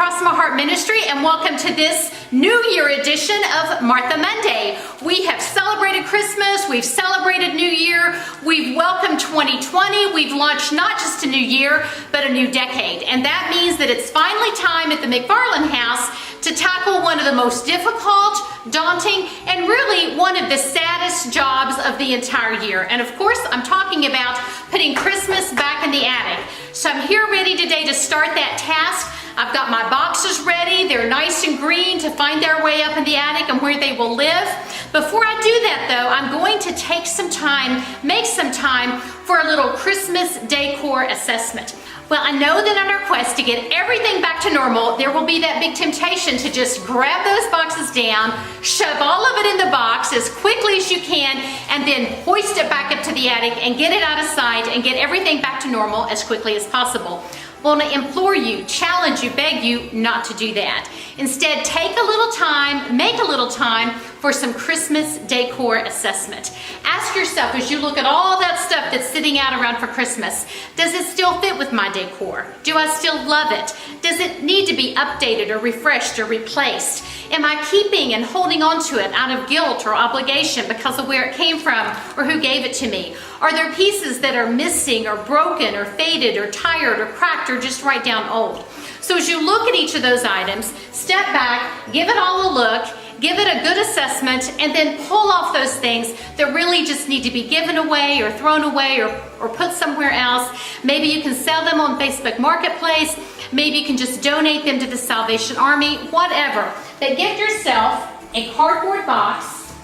Cross My Heart Ministry, and welcome to this New Year edition of Martha Monday. We have celebrated Christmas, we've celebrated New Year, we've welcomed 2020, we've launched not just a new year, but a new decade. And that means that it's finally time at the McFarland House to tackle one of the most difficult, daunting, and really one of the saddest jobs of the entire year. And of course, I'm talking about putting Christmas back in the attic. So I'm here ready today to start that task. I've got my boxes ready. They're nice and green to find their way up in the attic and where they will live. Before I do that though, I'm going to take some time, make some time for a little Christmas decor assessment. Well, I know that on our quest to get everything back to normal, there will be that big temptation to just grab those boxes down, shove all of it in the box as quickly as you can, and then hoist it back up to the attic and get it out of sight and get everything back to normal as quickly as possible. I want to implore you, challenge you, beg you not to do that. Instead, take a little time, make a little time for some Christmas decor assessment. Ask yourself as you look at all that stuff that's sitting out around for Christmas, does it still fit with my decor? Do I still love it? Does it need to be updated or refreshed or replaced? Am I keeping and holding on to it out of guilt or obligation because of where it came from or who gave it to me? Are there pieces that are missing or broken or faded or tired or cracked or just right down old? So as you look at each of those items, step back, give it all a look, give it a good assessment, and then pull off those things that really just need to be given away or thrown away or put somewhere else. Maybe you can sell them on Facebook Marketplace. Maybe you can just donate them to the Salvation Army, whatever. But get yourself a cardboard box.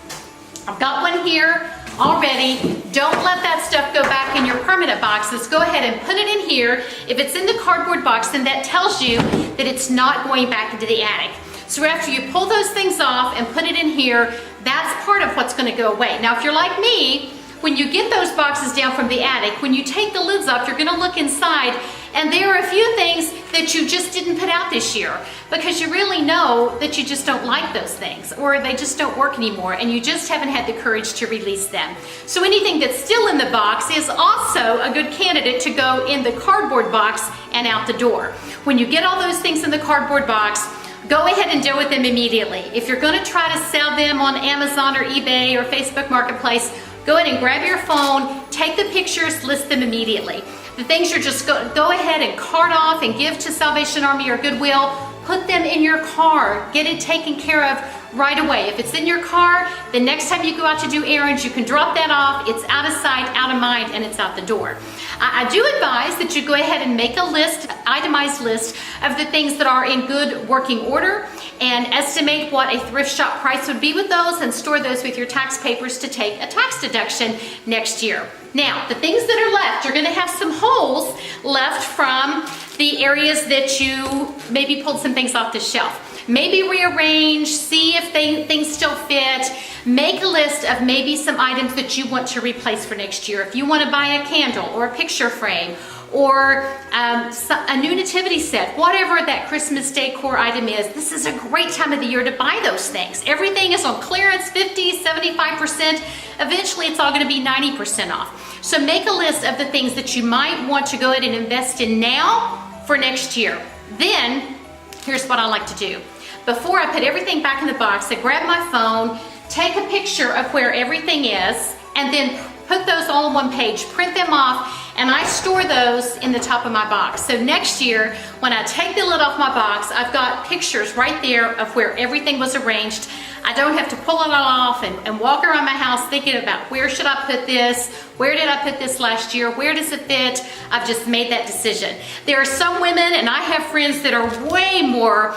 I've got one here already. Don't let that stuff go back in your permanent boxes. Go ahead and put it in here. If it's in the cardboard box, then that tells you that it's not going back into the attic. So after you pull those things off and put it in here, that's part of what's going to go away. Now, if you're like me, when you get those boxes down from the attic, when you take the lids off, you're going to look inside, and there are a few things that you just didn't put out this year because you really know that you just don't like those things or they just don't work anymore and you just haven't had the courage to release them. So anything that's still in the box is also a good candidate to go in the cardboard box and out the door. When you get all those things in the cardboard box, go ahead and deal with them immediately. If you're going to try to sell them on Amazon or eBay or Facebook Marketplace, go ahead and grab your phone, take the pictures, list them immediately. The things you're just go ahead and cart off and give to Salvation Army or Goodwill, put them in your car, get it taken care of right away. If it's in your car, the next time you go out to do errands, you can drop that off, it's out of sight, out of mind, and it's out the door. I do advise that you go ahead and make a list, itemized list of the things that are in good working order and estimate what a thrift shop price would be with those and store those with your tax papers to take a tax deduction next year. Now, the things that are left, you're going to have some holes left from the areas that you maybe pulled some things off the shelf. Maybe rearrange, see if things still fit. Make a list of maybe some items that you want to replace for next year. If you want to buy a candle or a picture frame or a new nativity set, whatever that Christmas decor item is, this is a great time of the year to buy those things. Everything is on clearance, 50, 75%. Eventually, it's all going to be 90% off. So make a list of the things that you might want to go ahead and invest in now for next year. Then, here's what I like to do. Before I put everything back in the box, I grab my phone, take a picture of where everything is, and then put those all on one page, print them off, and I store those in the top of my box. So next year, when I take the lid off my box, I've got pictures right there of where everything was arranged. I don't have to pull it all off and walk around my house thinking about where should I put this, where did I put this last year, where does it fit? I've just made that decision. There are some women, and I have friends that are way more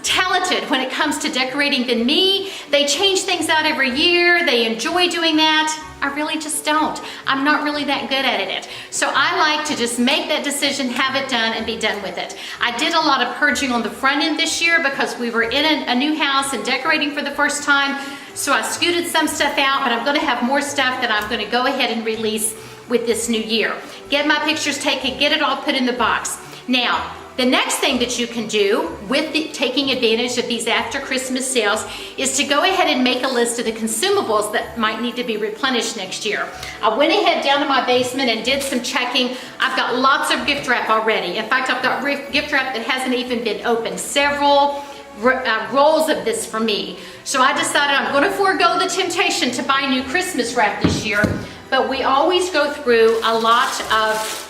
talented when it comes to decorating than me. They change things out every year. They enjoy doing that. I really just don't. I'm not really that good at it. So I like to just make that decision, have it done, and be done with it. I did a lot of purging on the front end this year because we were in a new house and decorating for the first time. So I scooted some stuff out, but I'm going to have more stuff that I'm going to go ahead and release with this new year. Get my pictures taken, get it all put in the box. Now, The next thing that you can do with taking advantage of these after Christmas sales is to go ahead and make a list of the consumables that might need to be replenished next year. I went ahead down to my basement and did some checking. I've got lots of gift wrap already. In fact, I've got gift wrap that hasn't even been opened. Several rolls of this for me. So I decided I'm going to forego the temptation to buy new Christmas wrap this year, but we always go through a lot of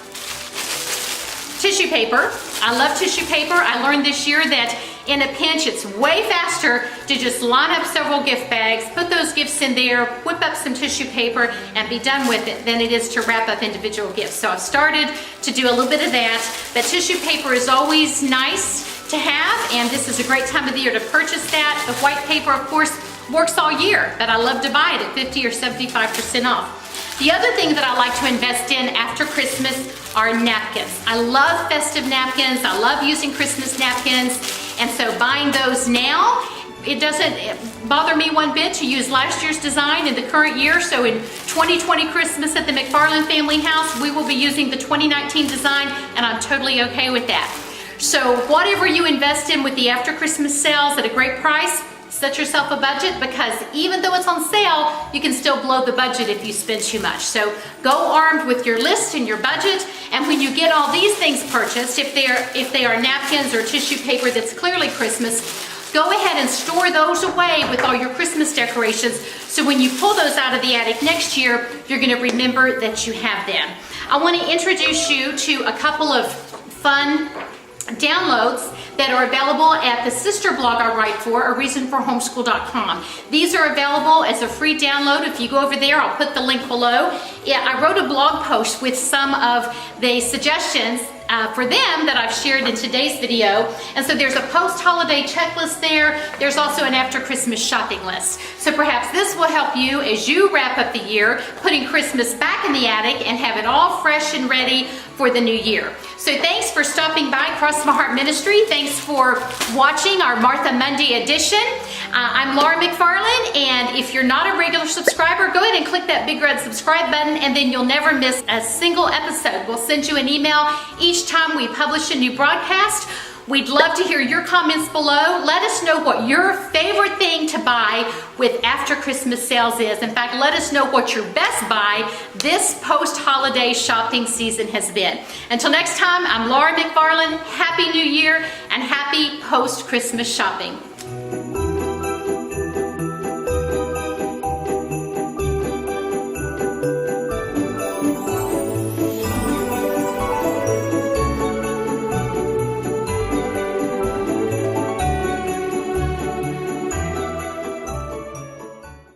tissue paper. I love tissue paper. I learned this year that in a pinch, it's way faster to just line up several gift bags, put those gifts in there, whip up some tissue paper, and be done with it than it is to wrap up individual gifts. So I've started to do a little bit of that, but tissue paper is always nice to have, and this is a great time of the year to purchase that. The white paper, of course, works all year, but I love to buy it at 50 or 75% off. The other thing that I like to invest in after Christmas are napkins. I love festive napkins. I love using Christmas napkins. And so buying those now, it doesn't bother me one bit to use last year's design in the current year. So in 2020 Christmas at the McFarland family house, we will be using the 2019 design, and I'm totally okay with that. So whatever you invest in with the after Christmas sales at a great price, set yourself a budget, because even though it's on sale, you can still blow the budget if you spend too much. So go armed with your list and your budget, and when you get all these things purchased, if they are napkins or tissue paper that's clearly Christmas, go ahead and store those away with all your Christmas decorations, so when you pull those out of the attic next year, you're going to remember that you have them. I want to introduce you to a couple of fun downloads that are available at the sister blog I write for, areasonforhomeschool.com. These are available as a free download. If you go over there, I'll put the link below. Yeah, I wrote a blog post with some of the suggestions for them that I've shared in today's video. And so there's a post-holiday checklist there. There's also an after Christmas shopping list. So perhaps this will help you as you wrap up the year, putting Christmas back in the attic and have it all fresh and ready for the new year. So thanks for stopping by Cross My Heart Ministry. Thanks for watching our Martha Monday edition. I'm Laura McFarland, and if you're not a regular subscriber, go ahead and click that big red subscribe button, and then you'll never miss a single episode. We'll send you an email each time we publish a new broadcast. We'd love to hear your comments below. Let us know what your favorite thing to buy with after Christmas sales is. In fact, let us know what your best buy this post-holiday shopping season has been. Until next time, I'm Laura McFarland. Happy New Year and happy post-Christmas shopping.